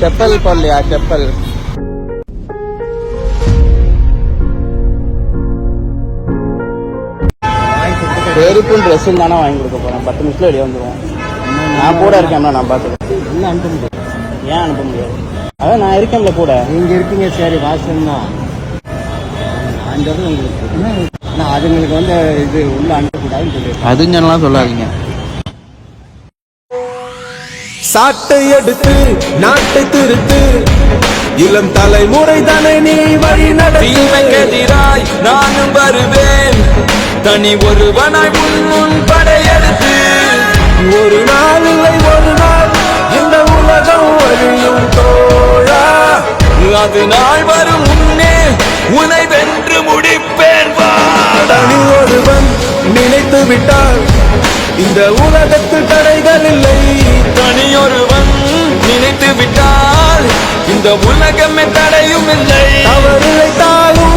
चप्पल पड़ लिया चप्पल பேருக்கும் ட்ரெஸ்ஸும் தானே வாங்கி கொடுக்க போகிறேன். 10 நிமிஷத்தில் வெளியே வந்துடுவோம். நான் கூட இருக்கேன்ல, நான் பார்த்துக்கிறேன். இல்லை அனுப்ப முடியாது. ஏன் அனுப்ப முடியாது? அதான் நான் இருக்கேன்ல கூட. நீங்கள் இருக்கீங்க சரி, வாசல் தான் அந்த உங்களுக்கு. ஆனால் அதுங்களுக்கு வந்து இது உள்ள அனுப்பக்கூடாதுன்னு சொல்லி அதுங்கெல்லாம் சொல்லாதீங்க. சாட்டை எடுத்து நாட்டை திருத்து, இளம் தலைமுறை தானே நீ வழி நடத்தினாய். நானும் வருவேன் தனி ஒருவனாய் முன் படையெடுத்து. ஒரு நாள் இல்லை ஒரு நாள் இந்த உலகம் வழியும் தோழா. அது நாள் வரும் முன்னே உன்னை வென்று முடிப்பேன். தனி ஒருவன் நினைத்து விட்டால் இந்த உலகத்தில் தடைகள் இல்லை. தனியொருவன் நினைத்து விட்டால் இந்த உலகமே தடையும் இல்லை. தவறு இழைத்தாலும்